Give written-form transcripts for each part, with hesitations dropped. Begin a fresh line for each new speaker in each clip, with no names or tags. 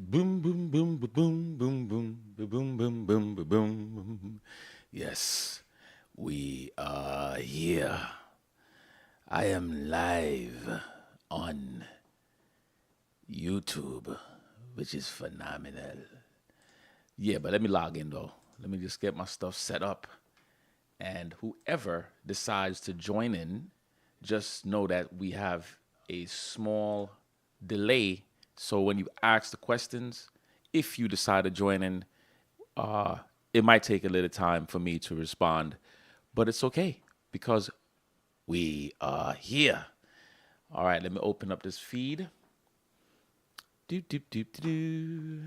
Boom, boom, boom, boom, boom, boom, boom, boom, boom, boom, boom. Yes, we are here. I am live on YouTube, which is phenomenal. Yeah, but let me log in though. Let me just get my stuff set up. And whoever decides to join in, just know that we have a small delay. So when you ask the questions, if you decide to join in, uh, it might take a little time for me to respond, but it's okay because we are here. All right, let me open up this feed. Doop, doop, doop, doop, doo.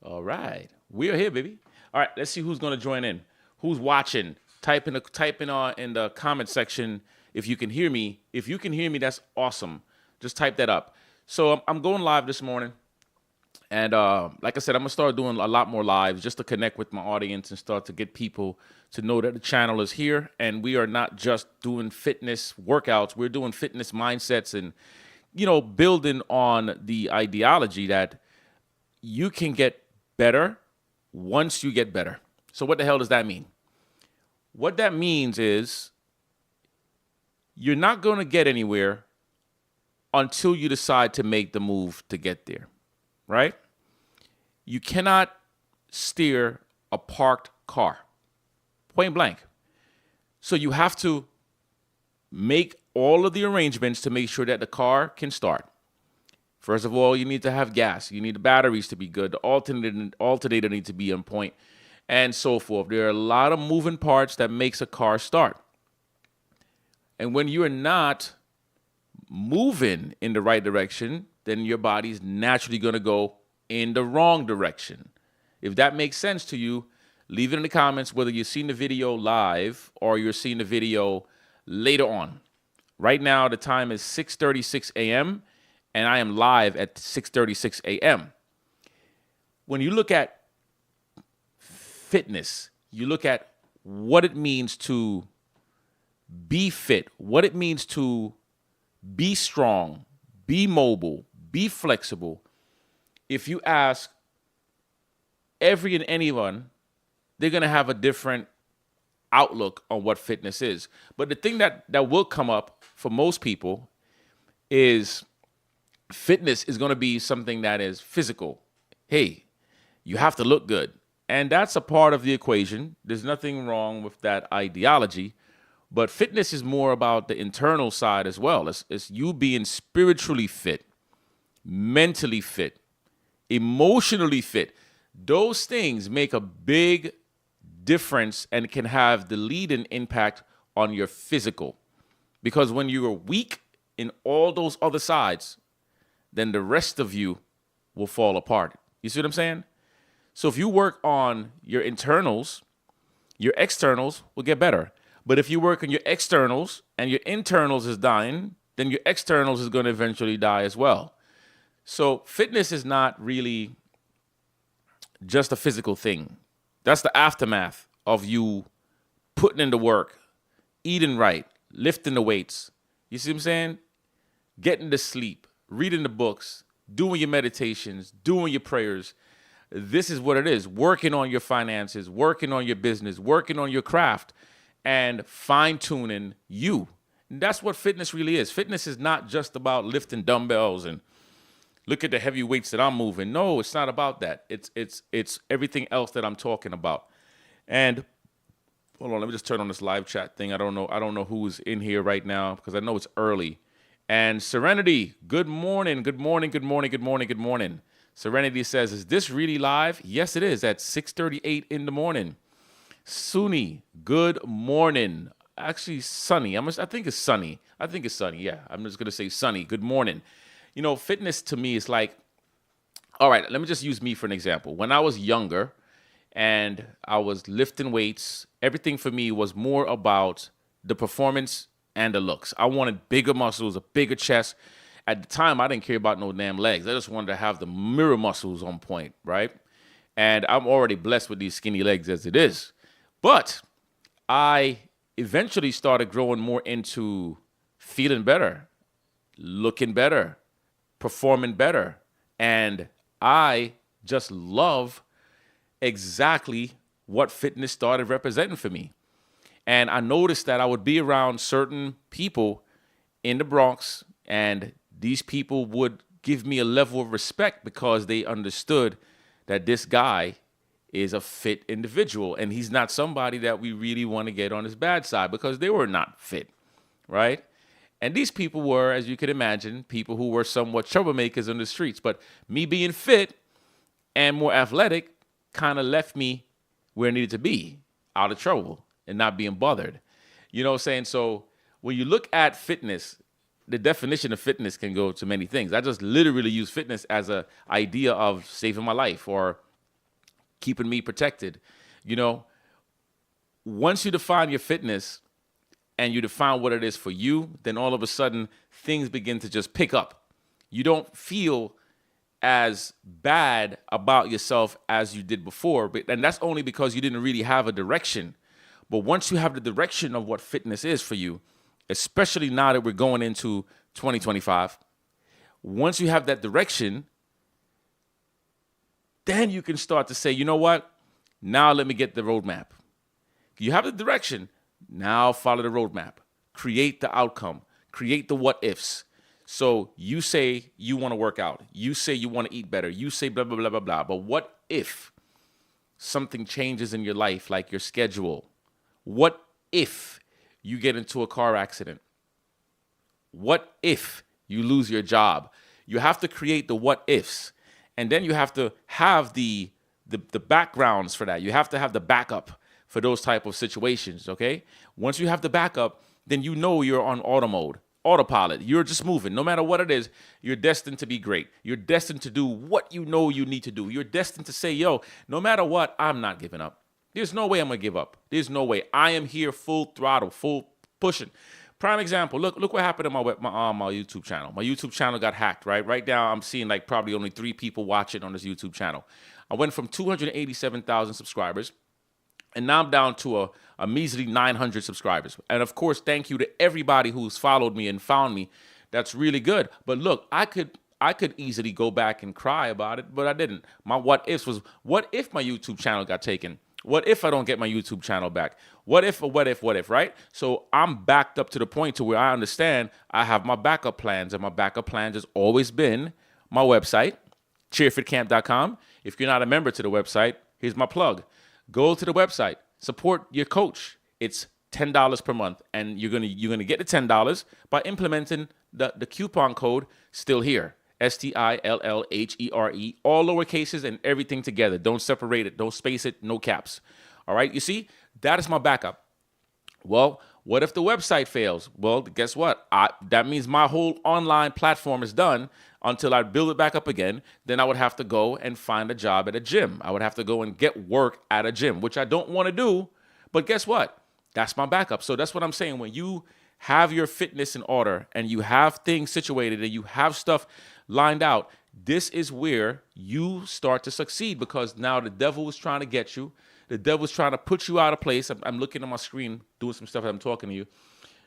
All right, we are here, baby. All right, let's see who's gonna join in. Who's watching? Type in in the comment section if you can hear me. If you can hear me, that's awesome. Just type that up. So I'm going live this morning. And like I said, I'm gonna start doing a lot more lives just to connect with my audience and start to get people to know that the channel is here. And we are not just doing fitness workouts; we're doing fitness mindsets and building on the ideology that you can get better once you get better. So what the hell does that mean? What that means is you're not going to get anywhere until you decide to make the move to get there, right? You cannot steer a parked car, point blank. So you have to make all of the arrangements to make sure that the car can start. First of all, you need to have gas. You need the batteries to be good. The alternator needs to be on point, and so forth. There are a lot of moving parts that makes a car start. And when you are not moving in the right direction, then your body's naturally going to go in the wrong direction. If that makes sense to you, leave it in the comments whether you're seeing the video live or you're seeing the video later on. Right now, the time is 6:36 a.m., and I am live at 6:36 a.m. When you look at fitness, you look at what it means to be fit, what it means to be strong, be mobile, be flexible. If you ask every and anyone, they're going to have a different outlook on what fitness is. But the thing that will come up for most people is fitness is going to be something that is physical. Hey, you have to look good. And that's a part of the equation. There's nothing wrong with that ideology. But fitness is more about the internal side as well. It's you being spiritually fit, mentally fit, emotionally fit. Those things make a big difference and can have the leading impact on your physical. Because when you are weak in all those other sides, then the rest of you will fall apart. You see what I'm saying? So if you work on your internals, your externals will get better. But if you work on your externals and your internals is dying, then your externals is going to eventually die as well. So fitness is not really just a physical thing. That's the aftermath of you putting in the work, eating right, lifting the weights. You see what I'm saying? Getting to sleep, reading the books, doing your meditations, doing your prayers. This is what it is. Working on your finances, working on your business, working on your craft, and fine-tuning you. And that's what fitness really is. Fitness is not just about lifting dumbbells and look at the heavy weights that I'm moving. No, it's not about that. It's everything else that I'm talking about. And hold on, let me just turn on this live chat thing. I don't know who's in here right now because I know it's early. And Serenity, good morning, good morning, good morning, good morning, good morning. Serenity says, is this really live? Yes, it is at 6:38 in the morning. Suni, good morning. Actually, Sunny. I think it's Sunny. I think it's Sunny. Yeah, I'm just going to say Sunny. Good morning. You know, fitness to me is like, all right, let me just use me for an example. When I was younger and I was lifting weights, everything for me was more about the performance and the looks. I wanted bigger muscles, a bigger chest. At the time, I didn't care about no damn legs. I just wanted to have the mirror muscles on point, right? And I'm already blessed with these skinny legs as it is. But I eventually started growing more into feeling better, looking better, performing better. And I just love exactly what fitness started representing for me. And I noticed that I would be around certain people in the Bronx, and these people would give me a level of respect because they understood that this guy is a fit individual and he's not somebody that we really want to get on his bad side, because they were not fit, right? And these people were, as you could imagine, people who were somewhat troublemakers on the streets. But me being fit and more athletic kind of left me where I needed to be, out of trouble and not being bothered. You know what I'm saying? So when you look at fitness, the definition of fitness can go to many things. I just literally use fitness as an idea of saving my life or keeping me protected. You know, once you define your fitness and you define what it is for you, then all of a sudden things begin to just pick up. You don't feel as bad about yourself as you did before, and that's only because you didn't really have a direction. But once you have the direction of what fitness is for you, especially now that we're going into 2025, once you have that direction, then you can start to say, you know what? Now let me get the roadmap. You have the direction. Now follow the roadmap. Create the outcome. Create the what ifs. So you say you want to work out. You say you want to eat better. You say blah, blah, blah, blah, blah. But what if something changes in your life, like your schedule? What if you get into a car accident? What if you lose your job? You have to create the what ifs. And then you have to have the backgrounds for that. You have to have the backup for those type of situations, okay? Once you have the backup, then you know you're on autopilot. You're just moving. No matter what it is, you're destined to be great. You're destined to do what you know you need to do. You're destined to say, yo, no matter what, I'm not giving up. There's no way I'm going to give up. There's no way. I am here full throttle, full pushing. Prime example, look what happened to my YouTube channel. My YouTube channel got hacked, right? Right now, I'm seeing like probably only 3 people watching on this YouTube channel. I went from 287,000 subscribers, and now I'm down to a measly 900 subscribers. And of course, thank you to everybody who's followed me and found me. That's really good. But look, I could easily go back and cry about it, but I didn't. My what ifs was, what if my YouTube channel got taken? What if I don't get my YouTube channel back? What if, right? So I'm backed up to the point to where I understand I have my backup plans, and my backup plans has always been my website, cheerfitcamp.com. If you're not a member to the website, here's my plug. Go to the website, support your coach. It's $10 per month, and you're gonna get the $10 by implementing the coupon code Still Here. STILLHERE, all lowercases and everything together. Don't separate it. Don't space it. No caps. All right. You see, that is my backup. Well, what if the website fails? Well, guess what? That means my whole online platform is done until I build it back up again. Then I would have to go and find a job at a gym. I would have to go and get work at a gym, which I don't want to do. But guess what? That's my backup. So that's what I'm saying. When you have your fitness in order and you have things situated and you have stuff lined out, this is where you start to succeed, because now the devil is trying to get you. The devil is trying to put you out of place. I'm looking at my screen, doing some stuff as I'm talking to you.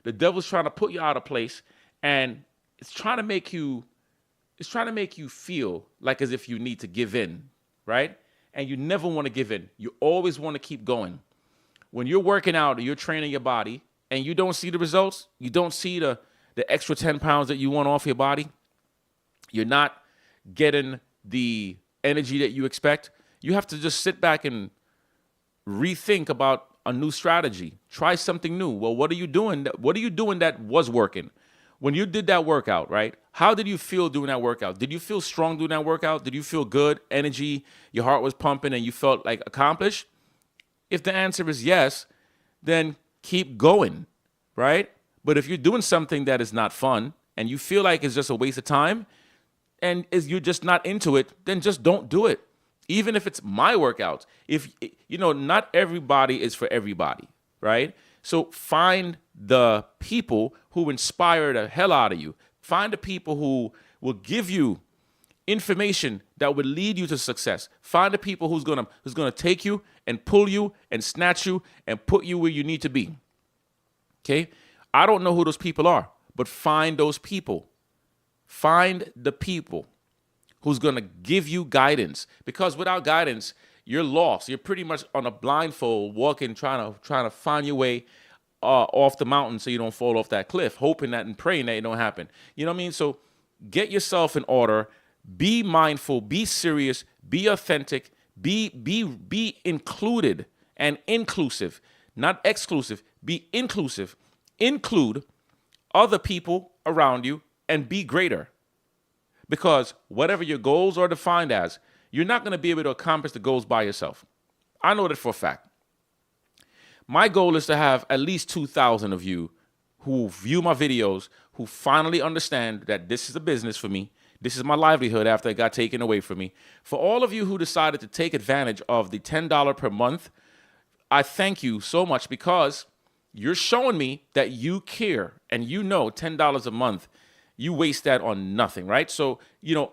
The devil's trying to put you out of place, and it's trying to make you feel like as if you need to give in, right? And you never want to give in. You always want to keep going. When you're working out or you're training your body and you don't see the results, you don't see the extra 10 pounds that you want off your body, you're not getting the energy that you expect, you have to just sit back and rethink about a new strategy. Try something new. Well, what are you doing? What are you doing that was working? When you did that workout, right? How did you feel doing that workout? Did you feel strong doing that workout? Did you feel good, energy, your heart was pumping, and you felt like accomplished? If the answer is yes, then keep going, right? But if you're doing something that is not fun and you feel like it's just a waste of time, and you're just not into it, then just don't do it. Even if it's my workouts. If, not everybody is for everybody, right? So find the people who inspire the hell out of you. Find the people who will give you information that will lead you to success. Find the people who's gonna take you and pull you and snatch you and put you where you need to be. Okay? I don't know who those people are, but find those people. Find the people who's going to give you guidance. Because without guidance, you're lost. You're pretty much on a blindfold, walking, trying to find your way off the mountain so you don't fall off that cliff, hoping that and praying that it don't happen. You know what I mean? So get yourself in order. Be mindful. Be serious. Be authentic. Be included and inclusive, not exclusive. Be inclusive. Include other people around you and be greater. Because whatever your goals are defined as, you're not going to be able to accomplish the goals by yourself. I know that for a fact. My goal is to have at least 2,000 of you who view my videos, who finally understand that this is a business for me. This is my livelihood after it got taken away from me. For all of you who decided to take advantage of the $10 per month, I thank you so much, because you're showing me that you care, and you know $10 a month, you waste that on nothing, right? So,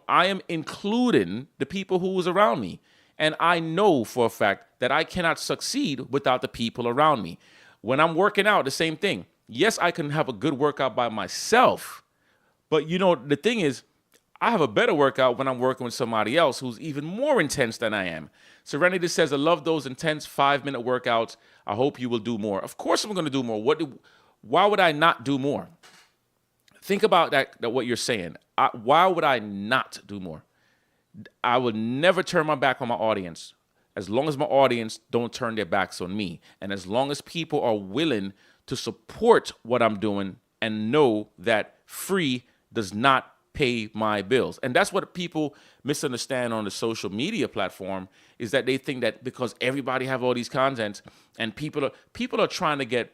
I am including the people who was around me. And I know for a fact that I cannot succeed without the people around me. When I'm working out, the same thing. Yes, I can have a good workout by myself. But, the thing is, I have a better workout when I'm working with somebody else who's even more intense than I am. Serenity says, I love those intense 5-minute workouts. I hope you will do more. Of course I'm going to do more. Why would I not do more? Think about that what you're saying. Why would I not do more? I would never turn my back on my audience as long as my audience don't turn their backs on me. And as long as people are willing to support what I'm doing and know that free does not pay my bills. And that's what people misunderstand on the social media platform, is that they think that because everybody have all these contents and people are trying to get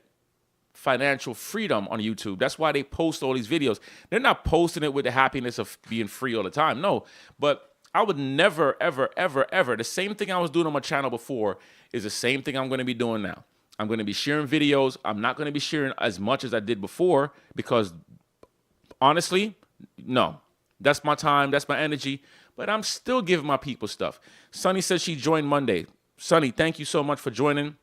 financial freedom on YouTube. That's why they post all these videos. They're not posting it with the happiness of being free all the time. No, but I would never, ever, ever, ever. The same thing I was doing on my channel before is the same thing I'm going to be doing now. I'm going to be sharing videos. I'm not going to be sharing as much as I did before, because honestly, no. That's my time. That's my energy. But I'm still giving my people stuff. Sunny says she joined Monday. Sunny, thank you so much for joining.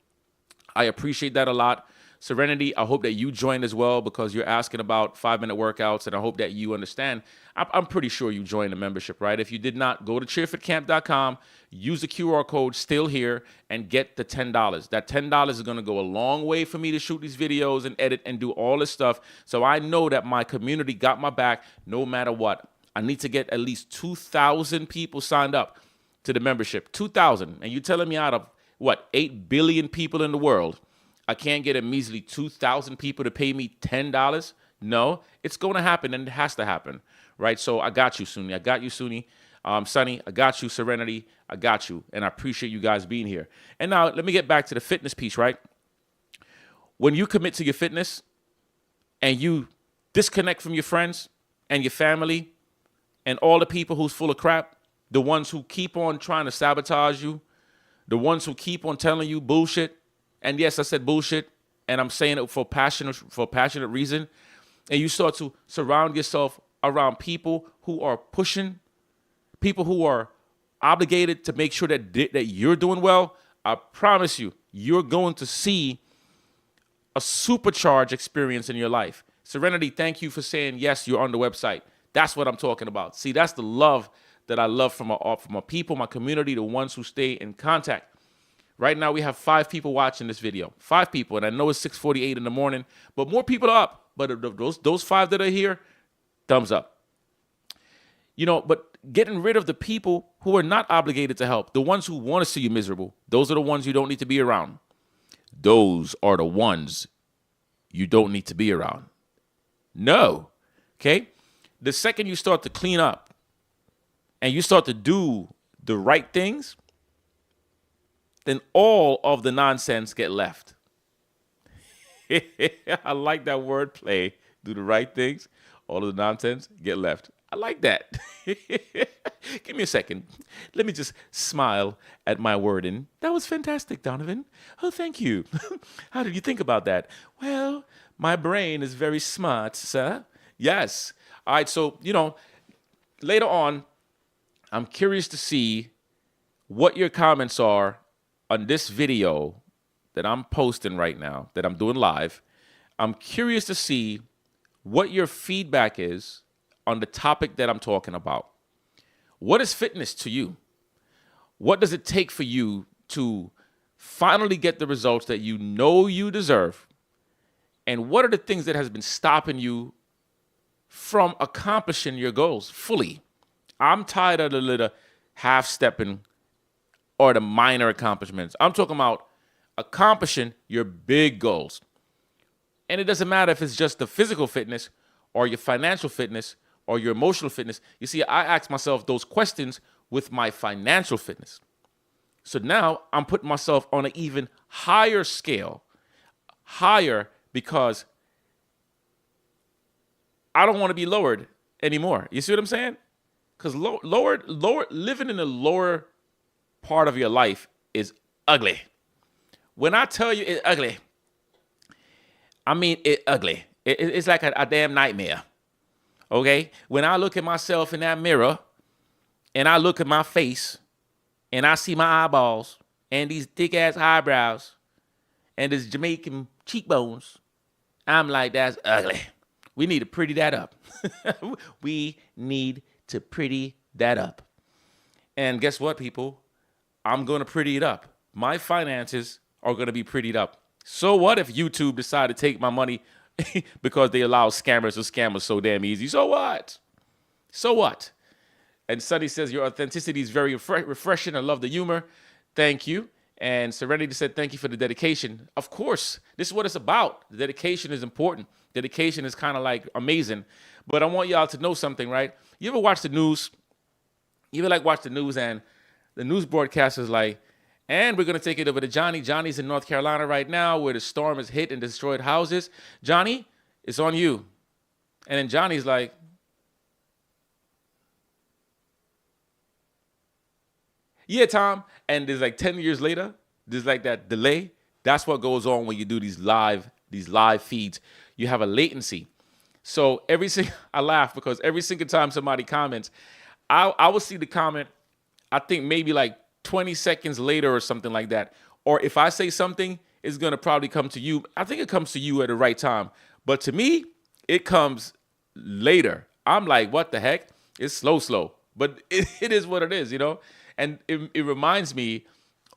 I appreciate that a lot. Serenity, I hope that you joined as well, because you're asking about 5-minute workouts, and I hope that you understand. I'm pretty sure you joined the membership, right? If you did not, go to cheerfitcamp.com, use the QR code still here, and get the $10. That $10 is going to go a long way for me to shoot these videos and edit and do all this stuff. So I know that my community got my back no matter what. I need to get at least 2,000 people signed up to the membership. 2,000. And you're telling me out of, 8 billion people in the world, I can't get a measly 2,000 people to pay me $10? No, it's going to happen, and it has to happen, right? So I got you, Sunny. I got you, Sunny. Sunny, I got you. Serenity, I got you. And I appreciate you guys being here. And now let me get back to the fitness piece, right? When you commit to your fitness and you disconnect from your friends and your family and all the people who's full of crap, the ones who keep on trying to sabotage you, the ones who keep on telling you bullshit, and yes, I said bullshit, and I'm saying it for passionate reason. And you start to surround yourself around people who are pushing, people who are obligated to make sure that you're doing well. I promise you, you're going to see a supercharged experience in your life. Serenity, thank you for saying yes, you're on the website. That's what I'm talking about. See, that's the love that I love from my people, my community, the ones who stay in contact. Right now, we have 5 people watching this video. 5 people, and I know it's 6:48 in the morning, but more people are up. But those 5 that are here, thumbs up. But getting rid of the people who are not obligated to help, the ones who want to see you miserable, those are the ones you don't need to be around. Those are the ones you don't need to be around. No, okay? The second you start to clean up and you start to do the right things, then all of the nonsense get left. I like that word play. Do the right things, all of the nonsense get left. I like that. Give me a second. Let me just smile at my wording. That was fantastic, Donovan. Oh, thank you. How did you think about that? Well, my brain is very smart, sir. Yes. All right, so, later on, I'm curious to see what your comments are on this video that I'm posting right now, that I'm doing live. I'm curious to see what your feedback is on the topic that I'm talking about. What is fitness to you? What does it take for you to finally get the results that you know you deserve? And what are the things that has been stopping you from accomplishing your goals fully? I'm tired of the little half-stepping or the minor accomplishments. I'm talking about accomplishing your big goals. And it doesn't matter if it's just the physical fitness or your financial fitness or your emotional fitness. You see, I ask myself those questions with my financial fitness. So now I'm putting myself on an even higher scale, higher because I don't want to be lowered anymore. You see what I'm saying? Because lower, living in the lower part of your life is ugly. When I tell you it's ugly, I mean it's ugly. It's like a damn nightmare. Okay? When I look at myself in that mirror and I look at my face and I see my eyeballs and these thick ass eyebrows and this Jamaican cheekbones, I'm like, that's ugly. We need to pretty that up. We need to pretty that up. And guess what, people? I'm going to pretty it up. My finances are going to be prettied up. So what if YouTube decided to take my money because they allow scammers to scam us so damn easy? So what? So what? And Sunny says, your authenticity is very refreshing. I love the humor. Thank you. And Serenity said, thank you for the dedication. Of course, this is what it's about. The dedication is important. Dedication is kind of like amazing. But I want y'all to know something, right? You ever watch the news? You ever like watch the news and the news broadcaster is like, and we're going to take it over to Johnny. Johnny's in North Carolina right now where the storm has hit and destroyed houses. Johnny, it's on you. And then Johnny's like, yeah, Tom. And there's like 10 years later, there's like that delay. That's what goes on when you do these live feeds. You have a latency. So I laugh because every single time somebody comments, I will see the comment, I think maybe like 20 seconds later or something like that. Or if I say something, it's going to probably come to you. I think it comes to you at the right time. But to me, it comes later. I'm like, what the heck? It's slow. But it is what it is, you know? And it reminds me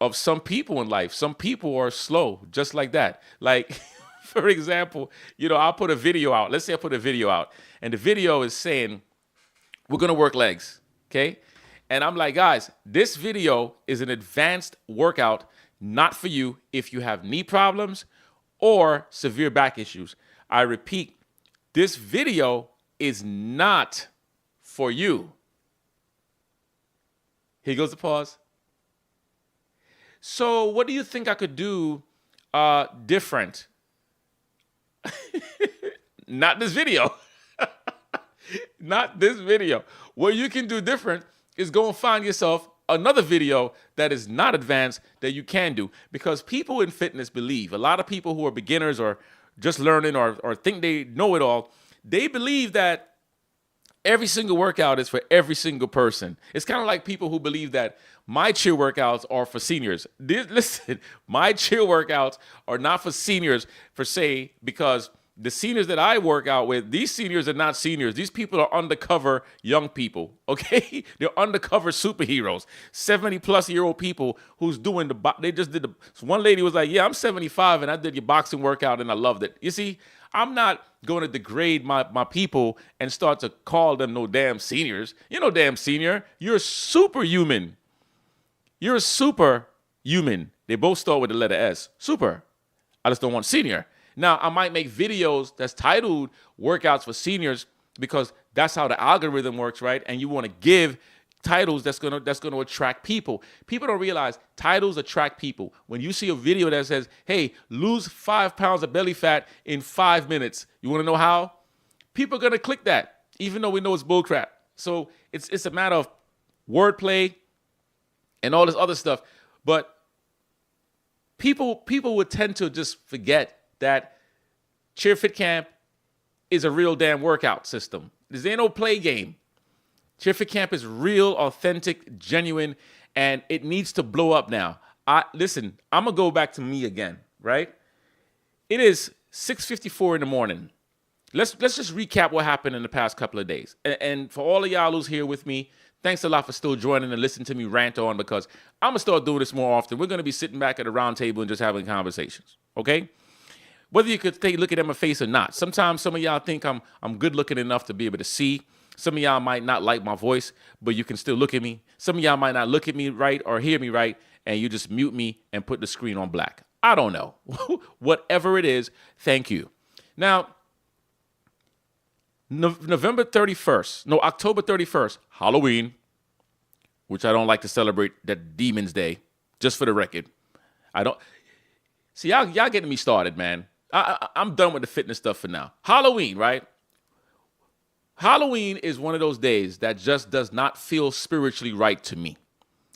of some people in life. Some people are slow, just like that. Like, for example, you know, I'll put a video out. Let's say I put a video out. And the video is saying, we're going to work legs, okay? And I'm like, guys, this video is an advanced workout, not for you if you have knee problems or severe back issues. I repeat, this video is not for you. Here goes the pause. So what do you think I could do different? Not this video. Not this video. What you can do different is go and find yourself another video that is not advanced that you can do. Because people in fitness believe, a lot of people who are beginners or just learning or think they know it all, they believe that every single workout is for every single person. It's kind of like people who believe that my cheer workouts are for seniors. Listen, my cheer workouts are not for seniors per se, because the seniors that I work out with, these seniors are not seniors. These people are undercover young people, okay? They're undercover superheroes. 70-plus-year-old people who's doing they just did so one lady was like, yeah, I'm 75 and I did your boxing workout and I loved it. You see, I'm not going to degrade my people and start to call them no damn seniors. You're no damn senior. You're superhuman. You're a superhuman. They both start with the letter S. Super. I just don't want senior. Now, I might make videos that's titled Workouts for Seniors because that's how the algorithm works, right? And you want to give titles that's gonna attract people. People don't realize titles attract people. When you see a video that says, hey, lose 5 pounds of belly fat in 5 minutes, you want to know how? People are going to click that, even though we know it's bullcrap. So it's a matter of wordplay and all this other stuff. But people would tend to just forget that Cheer Fit Camp is a real damn workout system. There ain't no play game. Cheer Fit Camp is real, authentic, genuine, and it needs to blow up now. Listen, I'm going to go back to me again, right? It is 6:54 in the morning. Let's just recap what happened in the past couple of days. And for all of y'all who's here with me, Thanks a lot for still joining and listening to me rant on, because I'm going to start doing this more often. We're going to be sitting back at a round table and just having conversations, okay? Whether you could take looking at my face or not. Sometimes some of y'all think I'm good looking enough to be able to see. Some of y'all might not like my voice, but you can still look at me. Some of y'all might not look at me right or hear me right, and you just mute me and put the screen on black. I don't know. Whatever it is, thank you. Now, October 31st, Halloween, which I don't like to celebrate that Demon's Day, just for the record. I don't. See, y'all getting me started, man. I'm done with the fitness stuff for now. Halloween, right? Halloween is one of those days that just does not feel spiritually right to me.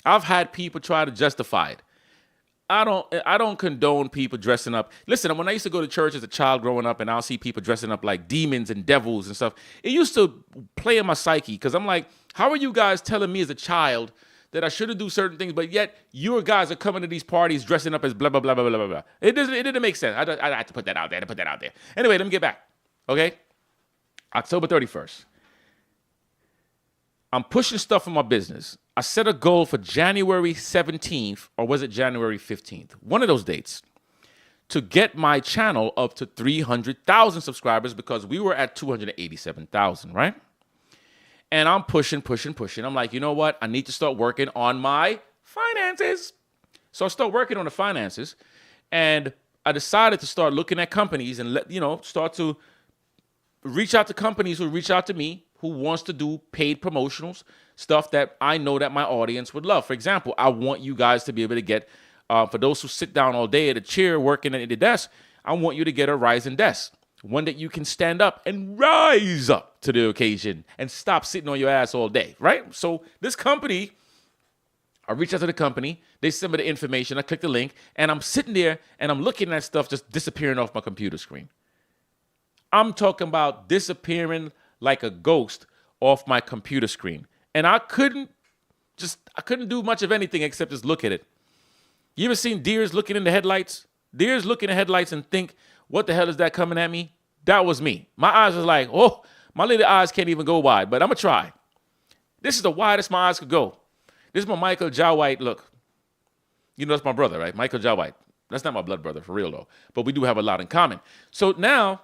I've had people try to justify it. I don't condone people dressing up. Listen, when I used to go to church as a child growing up and I'll see people dressing up like demons and devils and stuff, it used to play in my psyche, because I'm like, how are you guys telling me as a child that I shouldn't do certain things, but yet you guys are coming to these parties dressing up as blah, blah, blah, blah, blah, blah. It didn't make sense. I had to put that out there, Anyway, let me get back, okay? October 31st. I'm pushing stuff in my business. I set a goal for January 17th, or was it January 15th? One of those dates, to get my channel up to 300,000 subscribers, because we were at 287,000, right? And I'm pushing. I'm like, you know what? I need to start working on my finances. So I start working on the finances, and I decided to start looking at companies and start to reach out to companies who reach out to me, who wants to do paid promotionals, stuff that I know that my audience would love. For example, I want you guys to be able to get, for those who sit down all day at a chair working at the desk, I want you to get a rising desk, one that you can stand up and rise up to the occasion and stop sitting on your ass all day, right? So this company, I reach out to the company, they send me the information, I click the link, and I'm sitting there and I'm looking at stuff just disappearing off my computer screen. I'm talking about disappearing like a ghost off my computer screen. And I couldn't do much of anything except just look at it. You ever seen deers looking in the headlights? Deers look in the headlights and think, what the hell is that coming at me? That was me. My eyes was like, oh, my little eyes can't even go wide, but I'm going to try. This is the widest my eyes could go. This is my Michael Jai White look. You know, that's my brother, right? Michael Jai White. That's not my blood brother, for real, though. But we do have a lot in common. So now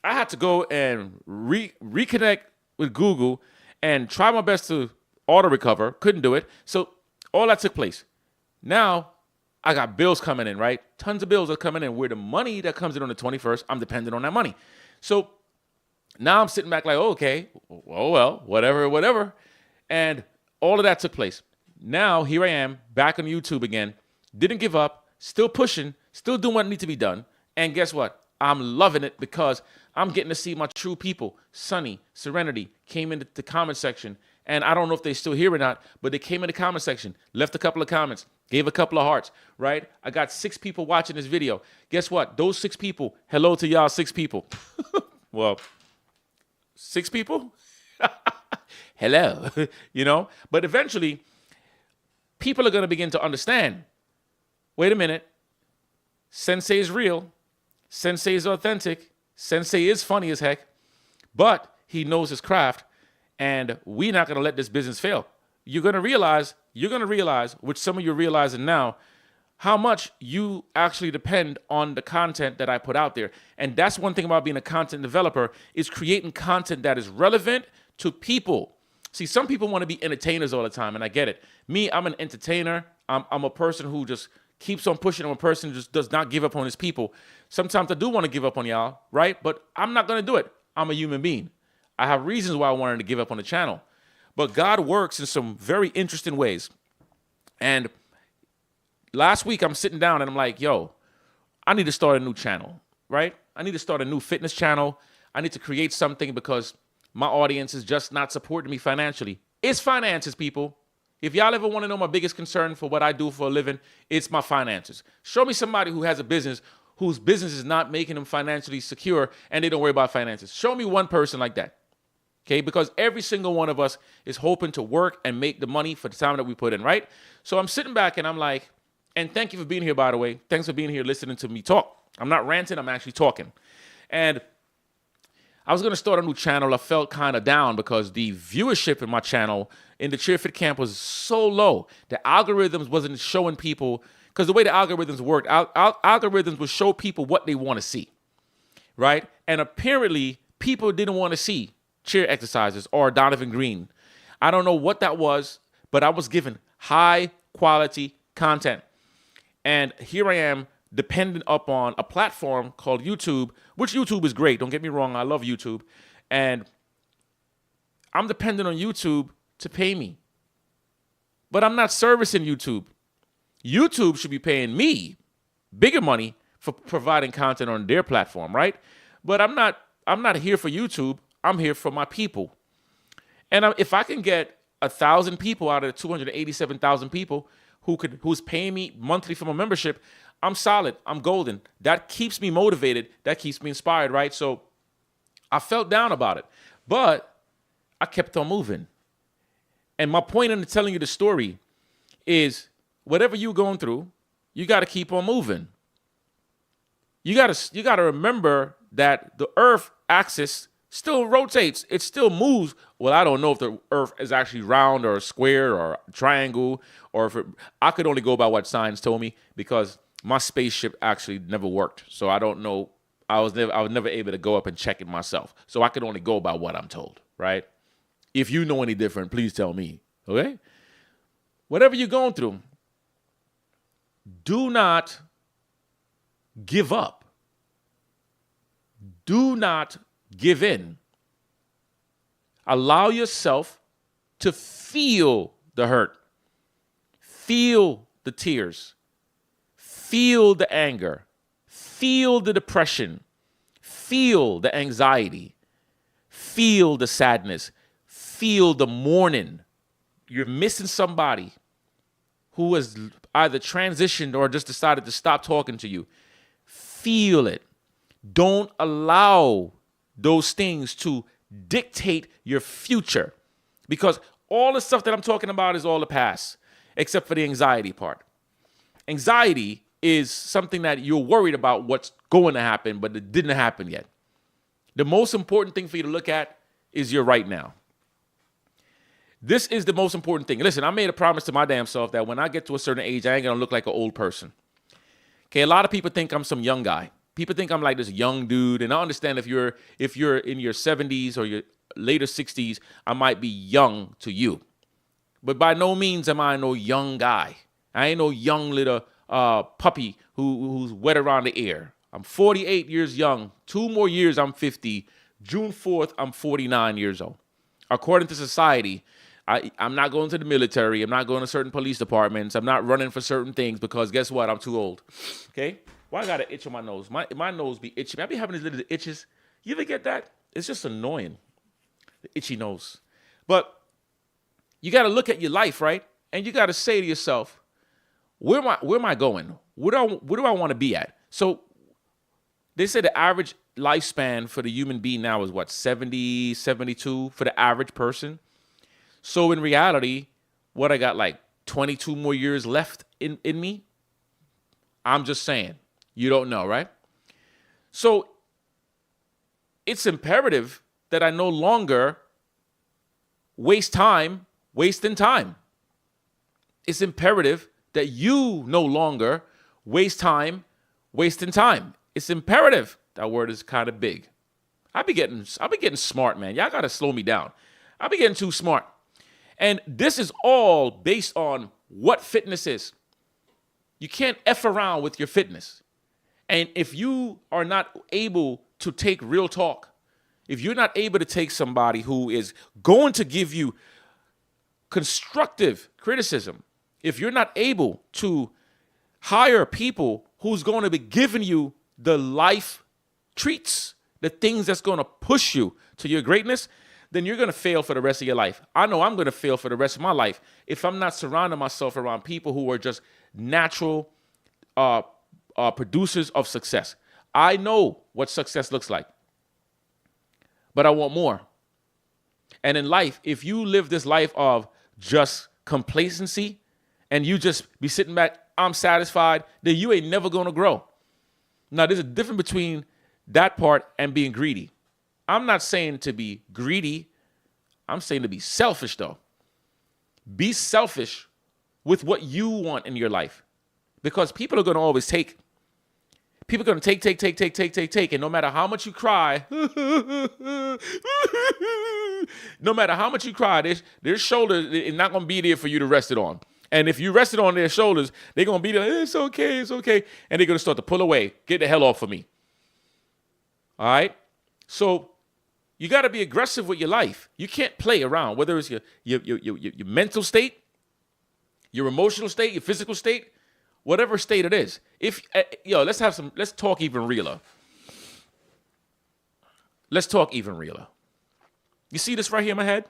I had to go and reconnect with Google and try my best to auto-recover. Couldn't do it. So all that took place. Now I got bills coming in, right? Tons of bills are coming in. Where the money that comes in on the 21st, I'm dependent on that money. So now I'm sitting back like, oh, okay, well, whatever. And all of that took place. Now here I am back on YouTube again. Didn't give up. Still pushing. Still doing what needs to be done. And guess what? I'm loving it, because I'm getting to see my true people. Sunny, Serenity came into the comment section, and I don't know if they're still here or not, but they came in the comment section, left a couple of comments, gave a couple of hearts, right? I got 6 people watching this video. Guess what? Those 6 people, hello to y'all 6 people. Well, 6 people? Hello, But eventually, people are going to begin to understand, wait a minute, Sensei is real. Sensei is authentic. Sensei is funny as heck, but he knows his craft, and we're not going to let this business fail. You're going to realize, which some of you are realizing now, how much you actually depend on the content that I put out there. And that's one thing about being a content developer, is creating content that is relevant to people. See, some people want to be entertainers all the time, and I get it. Me, I'm an entertainer. I'm a person who just keeps on pushing. I'm a person who just does not give up on his people. Sometimes I do want to give up on y'all, right? But I'm not going to do it. I'm a human being. I have reasons why I wanted to give up on the channel. But God works in some very interesting ways. And last week I'm sitting down and I'm like, yo, I need to start a new channel, right? I need to start a new fitness channel. I need to create something, because my audience is just not supporting me financially. It's finances, people. If y'all ever want to know my biggest concern for what I do for a living, it's my finances. Show me somebody who has a business whose business is not making them financially secure and they don't worry about finances. Show me one person like that. Okay, because every single one of us is hoping to work and make the money for the time that we put in, right? So I'm sitting back and I'm like, and thank you for being here, by the way. Thanks for being here listening to me talk. I'm not ranting, I'm actually talking. And I was going to start a new channel. I felt kind of down because the viewership in my channel in the Cheer Fit camp was so low. The algorithms wasn't showing people, because the way the algorithms worked, algorithms would show people what they want to see, right? And apparently, people didn't want to see cheer exercises or Donovan Green. I don't know what that was, but I was given high quality content. And here I am dependent upon a platform called YouTube, which YouTube is great. Don't get me wrong. I love YouTube. And I'm dependent on YouTube to pay me. But I'm not servicing YouTube. YouTube should be paying me bigger money for providing content on their platform, right? But I'm not here for YouTube. I'm here for my people. And if I can get 1,000 people out of the 287,000 people who's paying me monthly for my membership, I'm solid. I'm golden. That keeps me motivated. That keeps me inspired, right? So I felt down about it, but I kept on moving. And my point in telling you the story is whatever you're going through, you got to keep on moving. You got to remember that the Earth axis still rotates. It still moves. Well, I don't know if the Earth is actually round or square or triangle, or if I could only go by what science told me, because my spaceship actually never worked. So I don't know. I was never able to go up and check it myself. So I could only go by what I'm told, right? If you know any different, please tell me, okay? Whatever you're going through, do not give up. Do not give in. Allow yourself to feel the hurt, feel the tears, feel the anger, feel the depression, feel the anxiety, feel the sadness, feel the mourning. You're missing somebody who has either transitioned or just decided to stop talking to you. Feel it. Don't allow those things to dictate your future, because all the stuff that I'm talking about is all the past, except for the anxiety part. Anxiety is something that you're worried about what's going to happen, but it didn't happen yet. The most important thing for you to look at is your right now. This is the most important thing. Listen, I made a promise to my damn self that when I get to a certain age, I ain't going to look like an old person. Okay, a lot of people think I'm some young guy. People think I'm like this young dude, and I understand if you're in your 70s or your later 60s, I might be young to you. But by no means am I no young guy. I ain't no young little puppy who's wet around the ear. I'm 48 years young. 2 more years, I'm 50. June 4th, I'm 49 years old. According to society, I'm not going to the military. I'm not going to certain police departments. I'm not running for certain things because guess what? I'm too old. Okay? Why I got an itch on my nose? My nose be itchy. I be having these little itches. You ever get that? It's just annoying. The itchy nose. But you got to look at your life, right? And you got to say to yourself, where am I going? Where do I want to be at? So they say the average lifespan for the human being now is what, 70, 72 for the average person? So in reality, what I got like 22 more years left in me? I'm just saying. You don't know, right? So it's imperative that I no longer wasting time. It's imperative that you no longer waste time wasting time. It's imperative. That word is kind of big. I be getting smart, man. Y'all gotta slow me down. I be getting too smart. And this is all based on what fitness is. You can't F around with your fitness. And if you are not able to take real talk, if you're not able to take somebody who is going to give you constructive criticism, if you're not able to hire people who's going to be giving you the life treats, the things that's going to push you to your greatness, then you're going to fail for the rest of your life. I know I'm going to fail for the rest of my life if I'm not surrounding myself around people who are just natural producers of success. I know what success looks like, but I want more. And in life, if you live this life of just complacency and you just be sitting back, I'm satisfied, then you ain't never going to grow. Now, there's a difference between that part and being greedy. I'm not saying to be greedy. I'm saying to be selfish, though. Be selfish with what you want in your life. Because people are going to always take. People are going to take. And no matter how much you cry, no matter how much you cry, their shoulders is not going to be there for you to rest it on. And if you rest it on their shoulders, they're going to be like, it's okay. And they're going to start to pull away. Get the hell off of me. All right? So you got to be aggressive with your life. You can't play around, whether it's your mental state, your emotional state, your physical state, whatever state it is. Let's talk even realer. Let's talk even realer. You see this right here in my head?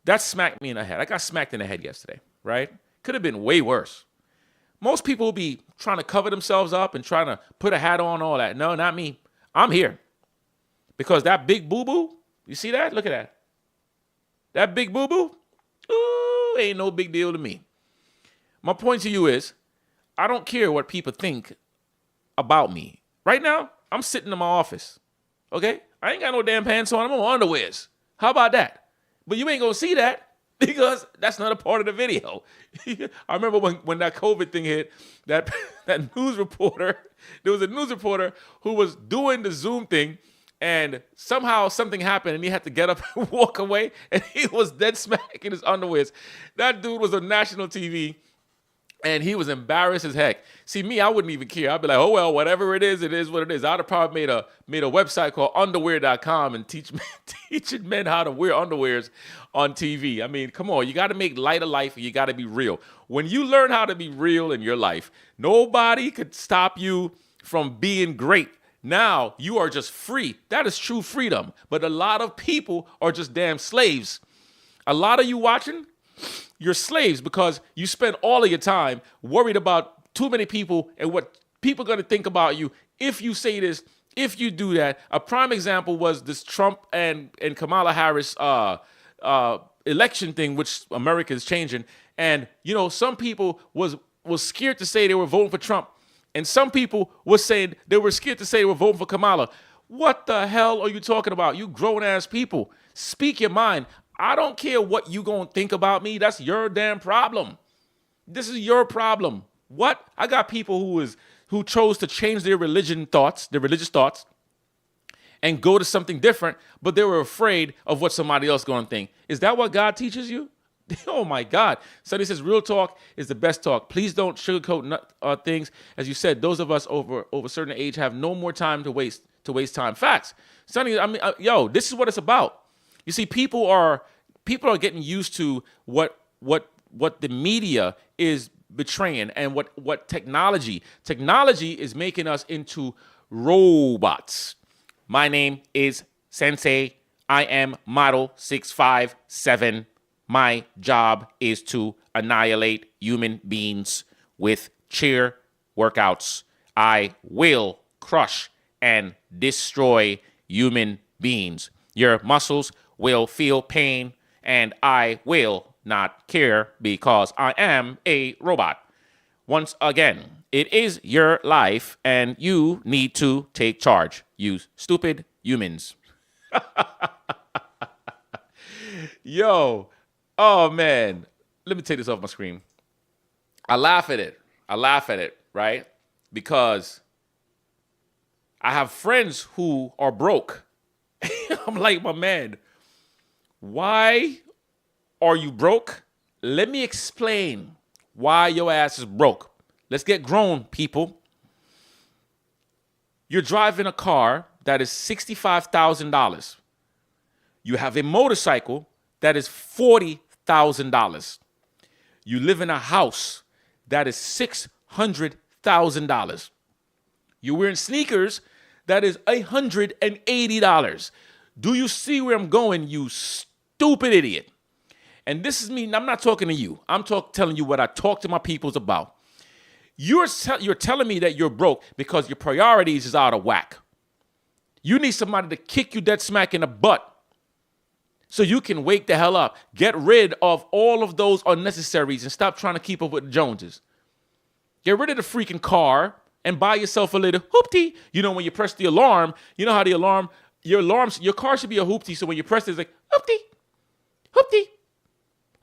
That smacked me in the head. I got smacked in the head yesterday, right? Could have been way worse. Most people will be trying to cover themselves up and trying to put a hat on, all that. No, not me. I'm here. Because that big boo-boo, you see that? Look at that. That big boo-boo, ooh, ain't no big deal to me. My point to you is, I don't care what people think about me. Right now, I'm sitting in my office, okay? I ain't got no damn pants on. I'm on underwears. How about that? But you ain't going to see that because that's not a part of the video. I remember when that COVID thing hit, that news reporter, there was a news reporter who was doing the Zoom thing, and somehow something happened and he had to get up and walk away, and he was dead smack in his underwears. That dude was on national TV. And he was embarrassed as heck. See, me, I wouldn't even care. I'd be like, oh, well, whatever it is what it is. I'd have probably made a website called underwear.com and teaching men how to wear underwears on TV. I mean, come on. You got to make light of life, and you got to be real. When you learn how to be real in your life, nobody could stop you from being great. Now, you are just free. That is true freedom. But a lot of people are just damn slaves. A lot of you watching, you're slaves because you spend all of your time worried about too many people and what people are going to think about you if you say this, if you do that. A prime example was this Trump and Kamala Harris election thing, which America is changing. And, some people was scared to say they were voting for Trump. And some people were saying they were scared to say they were voting for Kamala. What the hell are you talking about? You grown-ass people. Speak your mind. I don't care what you gonna think about me. That's your damn problem. This is your problem. What? I got people who chose to change their religious thoughts, and go to something different, but they were afraid of what somebody else gonna think. Is that what God teaches you? Oh my God. Sonny says real talk is the best talk. Please don't sugarcoat things. As you said, those of us over a certain age have no more time to waste time. Facts. Sonny, I mean, this is what it's about. You see, people are getting used to what the media is betraying and what technology is making us into robots. My name is Sensei. I am model 657. My job is to annihilate human beings with chair workouts. I will crush and destroy human beings. Your muscles will feel pain, and I will not care because I am a robot. Once again, it is your life, and you need to take charge, you stupid humans. Yo, oh man, let me take this off my screen. I laugh at it, right? Because I have friends who are broke. I'm like, my man, why are you broke? Let me explain why your ass is broke. Let's get grown, people. You're driving a car that is $65,000. You have a motorcycle that is $40,000. You live in a house that is $600,000. You're wearing sneakers that is $180. Do you see where I'm going, you stupid idiot? And this is me. I'm not talking to you. I'm telling you what I talk to my peoples about. You're telling me that you're broke because your priorities is out of whack. You need somebody to kick you dead smack in the butt so you can wake the hell up. Get rid of all of those unnecessaries and stop trying to keep up with the Joneses. Get rid of the freaking car and buy yourself a little hoopty. When you press the alarm, you know how the alarm your car should be a hoopty. So when you press it, it's like hoopty, hoopty,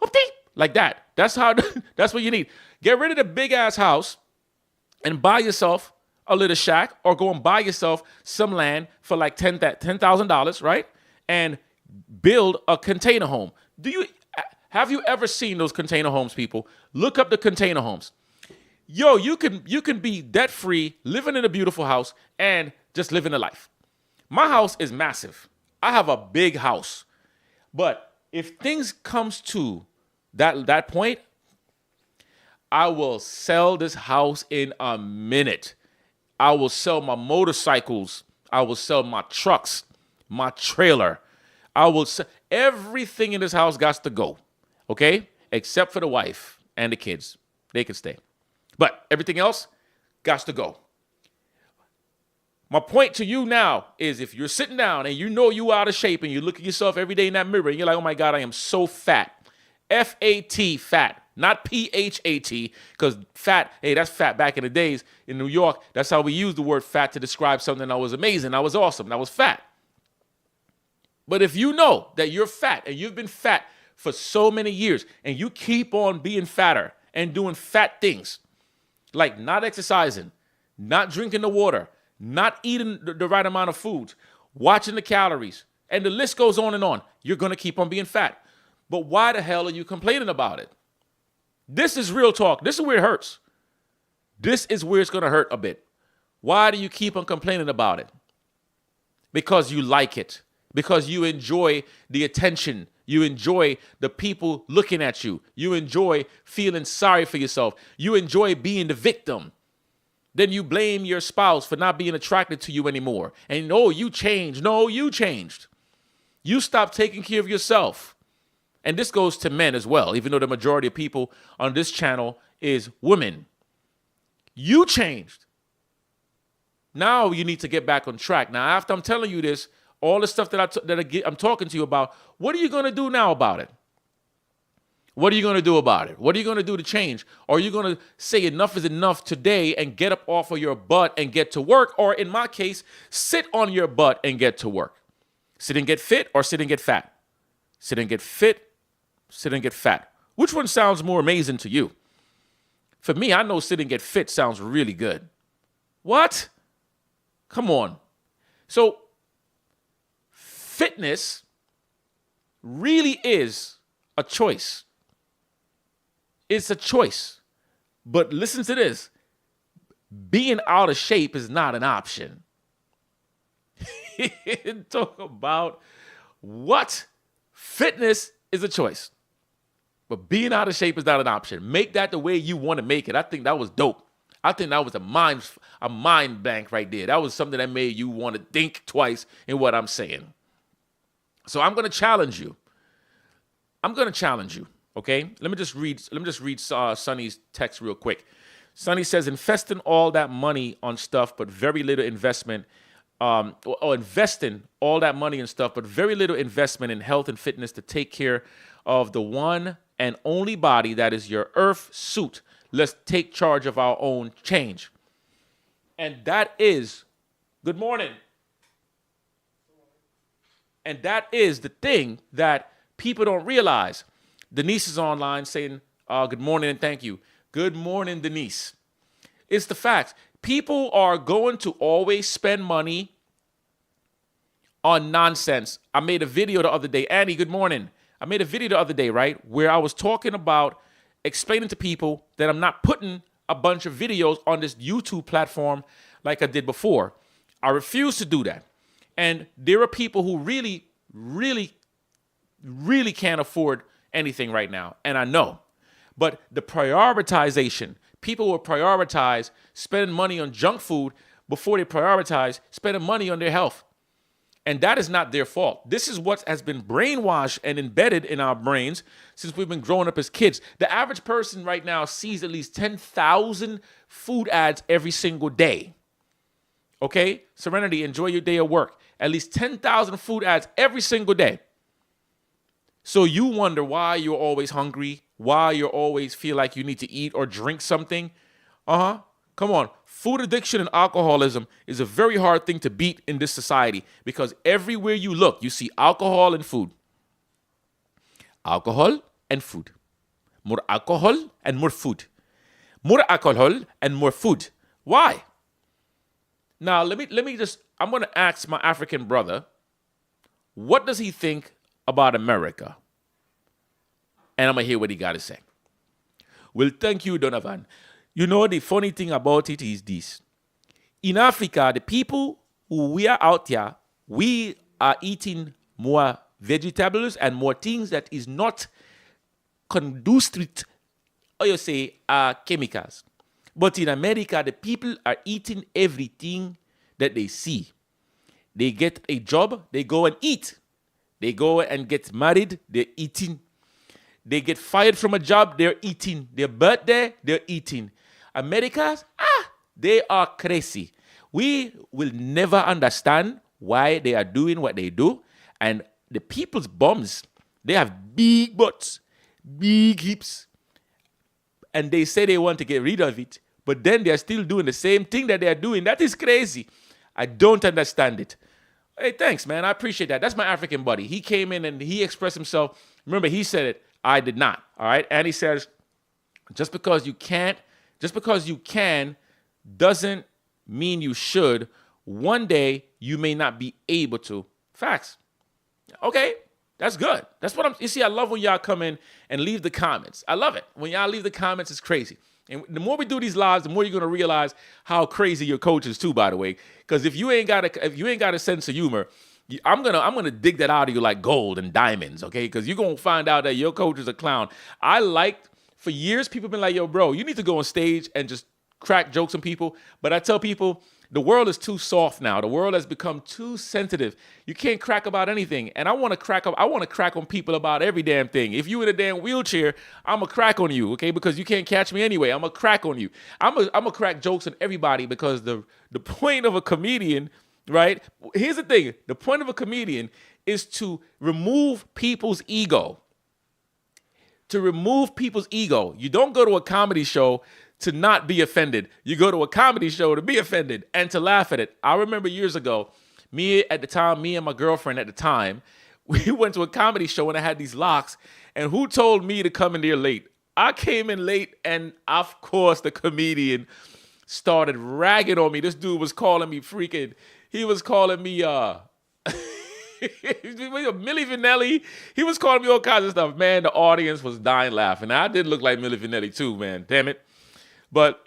hoopty, like that. That's how. That's what you need. Get rid of the big ass house and buy yourself a little shack, or go and buy yourself some land for like $10,000, right? And build a container home. Have you ever seen those container homes, people? Look up the container homes. Yo, you can be debt free, living in a beautiful house, and just living a life. My house is massive. I have a big house, but if things comes to that point, I will sell this house in a minute. I will sell my motorcycles. I will sell my trucks, my trailer. I will sell everything in this house. Got to go, okay? Except for the wife and the kids, they can stay. But everything else got to go. My point to you now is, if you're sitting down and you know you out of shape and you look at yourself every day in that mirror and you're like, oh my God, I am so fat. F-A-T, fat. Not P-H-A-T, because fat, hey, that's fat back in the days in New York. That's how we used the word fat to describe something that was amazing, that was awesome, that was fat. But if you know that you're fat and you've been fat for so many years and you keep on being fatter and doing fat things, like not exercising, not drinking the water, not eating the right amount of foods, watching the calories, and the list goes on, you're going to keep on being fat. But why the hell are you complaining about it? This is real talk. This is where it hurts. This is where it's going to hurt a bit. Why do you keep on complaining about it? Because you like it. Because you enjoy the attention. You enjoy the people looking at you. You enjoy feeling sorry for yourself. You enjoy being the victim. Then you blame your spouse for not being attracted to you anymore. And oh, you changed. No, you changed. You stopped taking care of yourself. And this goes to men as well, even though the majority of people on this channel is women. You changed. Now you need to get back on track. Now, after I'm telling you this, all the stuff that I'm talking to you about, what are you going to do now about it? What are you going to do about it? What are you going to do to change? Or are you going to say enough is enough today and get up off of your butt and get to work? Or in my case, sit on your butt and get to work. Sit and get fit, or sit and get fat? Sit and get fit. Sit and get fat. Which one sounds more amazing to you? For me, I know sit and get fit sounds really good. What? Come on. So, fitness really is a choice. It's a choice. But listen to this. Being out of shape is not an option. Talk about what? Fitness is a choice. But being out of shape is not an option. Make that the way you want to make it. I think that was dope. I think that was a mind blank right there. That was something that made you want to think twice in what I'm saying. So I'm going to challenge you. Okay? Let me just read Sonny's text real quick. Sonny says, investing all that money on stuff, but very little investment. Or investing all that money in stuff, but very little investment in health and fitness to take care of the one and only body that is your earth suit. Let's take charge of our own change. And that is, good morning. And that is the thing that people don't realize. Denise is online saying, good morning and thank you. Good morning, Denise. It's the facts. People are going to always spend money on nonsense. I made a video the other day. Annie, good morning. I made a video the other day, right, where I was talking about explaining to people that I'm not putting a bunch of videos on this YouTube platform like I did before. I refuse to do that. And there are people who really, really, really can't afford anything right now. And I know. But the prioritization, people will prioritize spending money on junk food before they prioritize spending money on their health. And that is not their fault. This is what has been brainwashed and embedded in our brains since we've been growing up as kids. The average person right now sees at least 10,000 food ads every single day. Okay? Serenity, enjoy your day at work. At least 10,000 food ads every single day. So you wonder why you're always hungry, why you always feel like you need to eat or drink something. Come on. Food addiction and alcoholism is a very hard thing to beat in this society because everywhere you look, you see alcohol and food. Alcohol and food. More alcohol and more food. More alcohol and more food. Why? Now, let me just, I'm going to ask my African brother, what does he think about America? And I'm going to hear what he got to say. Well, thank you, Donovan. You know, the funny thing about it is this. In Africa, the people who we are out here, we are eating more vegetables and more things that is not conducive, or you say, chemicals. But in America, the people are eating everything that they see. They get a job, they go and eat. They go and get married, they're eating. They get fired from a job, they're eating. Their birthday, they're eating. Americans, they are crazy. We will never understand why they are doing what they do. And the people's bums, they have big butts, big hips. And they say they want to get rid of it. But then they're still doing the same thing that they're doing. That is crazy. I don't understand it. Hey, thanks, man. I appreciate that. That's my African buddy. He came in and he expressed himself. Remember, he said it. I did not. All right. And he says, just because you can doesn't mean you should. One day you may not be able to. Facts. Okay. That's good. That's what you see, I love when y'all come in and leave the comments. I love it. When y'all leave the comments, it's crazy. And the more we do these lives, the more you're gonna realize how crazy your coach is too, by the way. Because if you ain't got a sense of humor, I'm gonna dig that out of you like gold and diamonds, okay? Because you're gonna find out that your coach is a clown. For years, people have been like, yo, bro, you need to go on stage and just crack jokes on people. But I tell people, the world is too soft now. The world has become too sensitive. You can't crack about anything. And I want to crack on people about every damn thing. If you in a damn wheelchair, I'm going to crack on you, okay? Because you can't catch me anyway. I'm going to crack on you. I'm going to crack jokes on everybody because the point of a comedian, right? Here's the thing. The point of a comedian is to remove people's ego. To remove people's ego. You don't go to a comedy show to not be offended. You go to a comedy show to be offended and to laugh at it. I remember years ago, me and my girlfriend at the time, we went to a comedy show and I had these locks. And who told me to come in there late? I came in late and of course the comedian started ragging on me. This dude was calling me freaking, he was calling me, Milli Vanilli. He was calling me all kinds of stuff. Man, the audience was dying laughing. Now, I did look like Milli Vanilli too, man. Damn it. But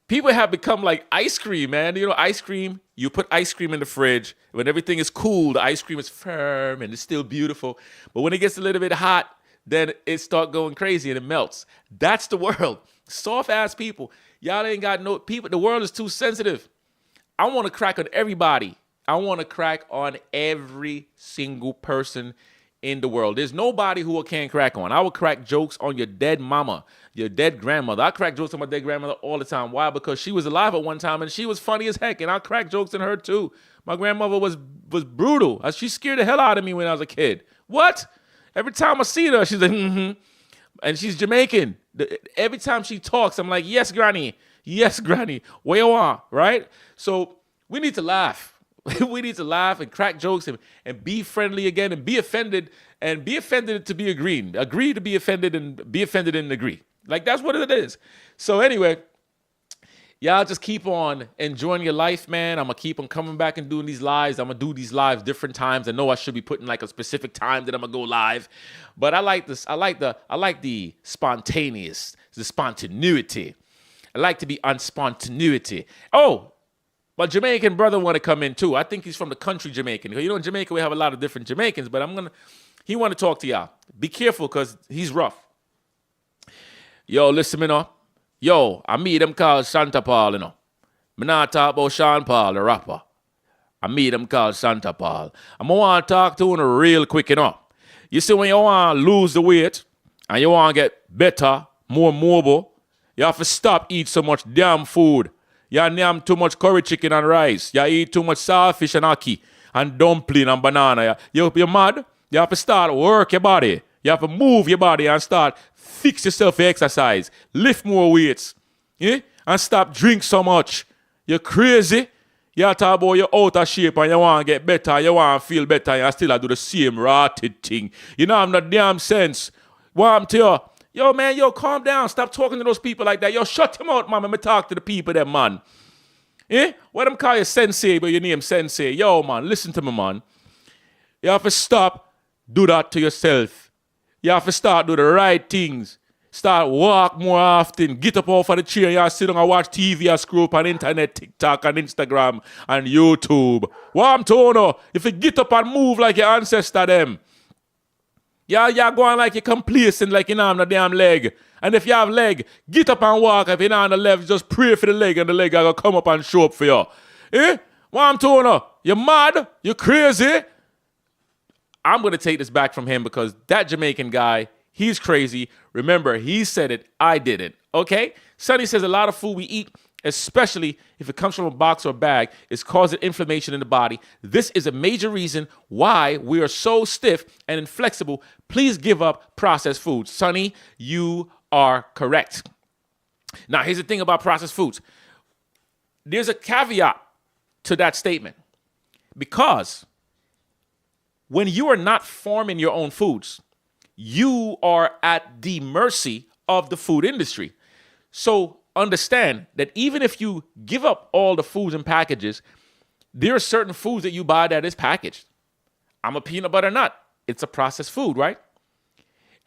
people have become like ice cream, man. You know, ice cream, you put ice cream in the fridge. When everything is cool, the ice cream is firm and it's still beautiful. But when it gets a little bit hot, then it starts going crazy and it melts. That's the world. Soft-ass people. Y'all ain't got no people. The world is too sensitive. I want to crack on everybody. I want to crack on every single person in the world. There's nobody who I can't crack on. I will crack jokes on your dead mama, your dead grandmother. I crack jokes on my dead grandmother all the time. Why? Because she was alive at one time and she was funny as heck. And I crack jokes on her too. My grandmother was brutal. She scared the hell out of me when I was a kid. What? Every time I see her, she's like, mm-hmm. And she's Jamaican. Every time she talks, I'm like, yes, granny. Yes, granny. Where you are, right? So we need to laugh. We need to laugh and crack jokes and be friendly again and be offended to be agreeing. Agree to be offended and be offended and agree. Like, that's what it is. So anyway, y'all just keep on enjoying your life, man. I'm going to keep on coming back and doing these lives. I'm going to do these lives different times. I know I should be putting like a specific time that I'm going to go live. But I like this. I like the spontaneous, the spontaneity. I like to be on spontaneity. Oh, my Jamaican brother want to come in too. I think he's from the country Jamaican. You know, in Jamaica we have a lot of different Jamaicans, but he want to talk to y'all. Be careful because he's rough. Yo, listen me now. Yo, I meet him called Shanta Paul, you know. Me not talk about Sean Paul, the rapper. I meet him called Shanta Paul. I'm going to want to talk to him real quick, you know. You see, when you want to lose the weight and you want to get better, more mobile, you have to stop eat so much damn food. You name too much curry chicken and rice. You eat too much saltfish and ackee and dumpling and banana. You're mad? You have to start work your body. You have to move your body and start fix yourself for exercise. Lift more weights. Yeah? and stop drink so much. You're crazy. You talk about you're out of shape and you want to get better, you want to feel better, and you still do the same rotted thing. You know, I'm not damn sense. What I'm to you? Yo, man, calm down. Stop talking to those people like that. Yo, shut him out, man. Let me talk to the people there, man. Eh? What them call you Sensei, but your name Sensei. Yo, man, listen to me, man. You have to stop, do that to yourself. You have to start do the right things. Start walk more often. Get up off of the chair. You sit down and watch TV and scroll up on internet, TikTok and Instagram and YouTube. What I'm telling you, if you get up and move like your ancestor them, you're going like you're complacent, like you know on the damn leg. And if you have leg, get up and walk. If you're not on the left, just pray for the leg and the leg are going to come up and show up for you. Eh? What I'm telling you, you're mad? You're crazy? I'm going to take this back from him because that Jamaican guy, he's crazy. Remember, he said it, I didn't. Okay? Sonny says a lot of food we eat, especially if it comes from a box or a bag, is causing inflammation in the body. This is a major reason why we are so stiff and inflexible. Please give up processed foods. Sonny, you are correct. Now, here's the thing about processed foods. There's a caveat to that statement because when you are not farming your own foods, you are at the mercy of the food industry. So understand that even if you give up all the foods and packages, there are certain foods that you buy that is packaged. I'm a peanut butter nut. It's a processed food, right?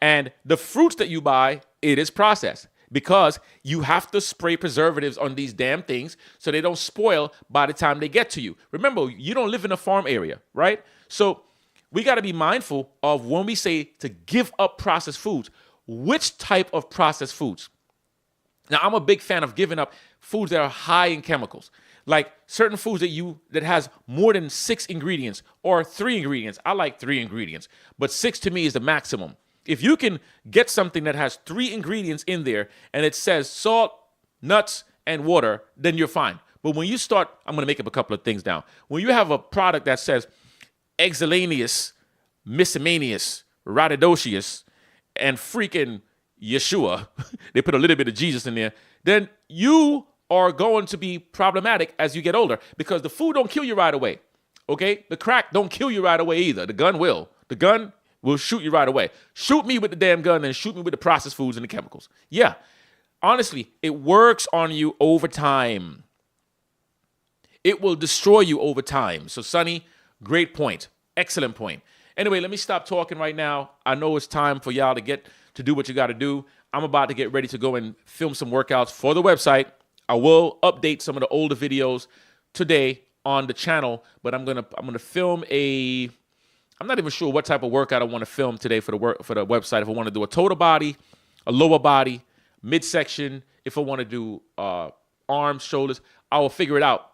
And the fruits that you buy, it is processed because you have to spray preservatives on these damn things so they don't spoil by the time they get to you. Remember, you don't live in a farm area, right? So we got to be mindful of when we say to give up processed foods, which type of processed foods. Now, I'm a big fan of giving up foods that are high in chemicals, like certain foods that has more than 6 ingredients or 3 ingredients. I like 3 ingredients, but 6 to me is the maximum. If you can get something that has 3 ingredients in there and it says salt, nuts, and water, then you're fine. But when you start, I'm going to make up a couple of things now. When you have a product that says Exilanius, Miscellaneous, Radidocious, and freaking Yeshua, they put a little bit of Jesus in there, then you are going to be problematic as you get older because the food don't kill you right away, okay? The crack don't kill you right away either. The gun will. The gun will shoot you right away. Shoot me with the damn gun and shoot me with the processed foods and the chemicals. Yeah, honestly, it works on you over time. It will destroy you over time. So, Sonny, great point. Excellent point. Anyway, let me stop talking right now. I know it's time for y'all to do what you got to do. I'm about to get ready to go and film some workouts for the website. I will update some of the older videos today on the channel, but I'm gonna film I'm not even sure what type of workout I want to film today for the website. If I want to do a total body, a lower body, midsection, if I want to do arms, shoulders, I will figure it out.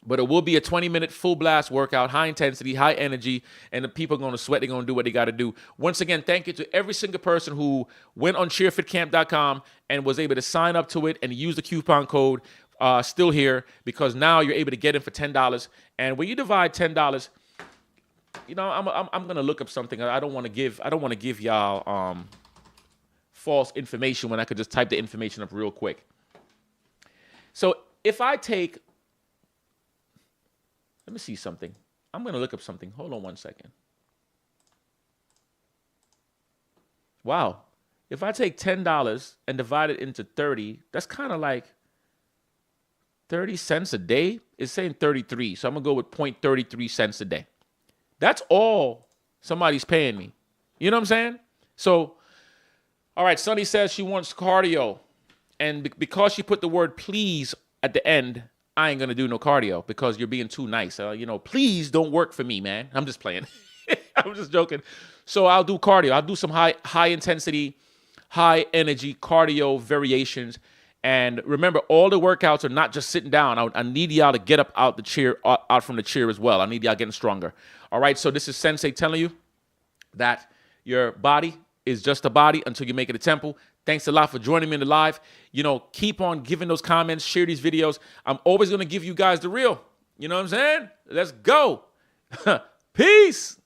But it will be a 20-minute full blast workout, high intensity, high energy, and the people are going to sweat. They're going to do what they got to do. Once again, thank you to every single person who went on cheerfitcamp.com and was able to sign up to it and use the coupon code still here, because now you're able to get in for $10. And when you divide $10, you know, I'm going to look up something. I don't want to give y'all false information when I could just type the information up real quick. So if I take, let me see something. I'm going to look up something. Hold on one second. Wow. If I take $10 and divide it into 30, that's kind of like 30 cents a day. It's saying 33. So I'm going to go with 0.33 cents a day. That's all somebody's paying me. You know what I'm saying? So, all right, Sunny says she wants cardio. And because she put the word please at the end, I ain't going to do no cardio because you're being too nice. Please don't work for me, man. I'm just playing. I'm just joking. So I'll do cardio. I'll do some high intensity, high energy cardio variations. And remember, all the workouts are not just sitting down. I need y'all to get up out from the chair as well. I need y'all getting stronger. All right, so this is Sensei telling you that your body is just a body until you make it a temple. Thanks a lot for joining me in the live. Keep on giving those comments, share these videos. I'm always going to give you guys the real. You know what I'm saying? Let's go. Peace.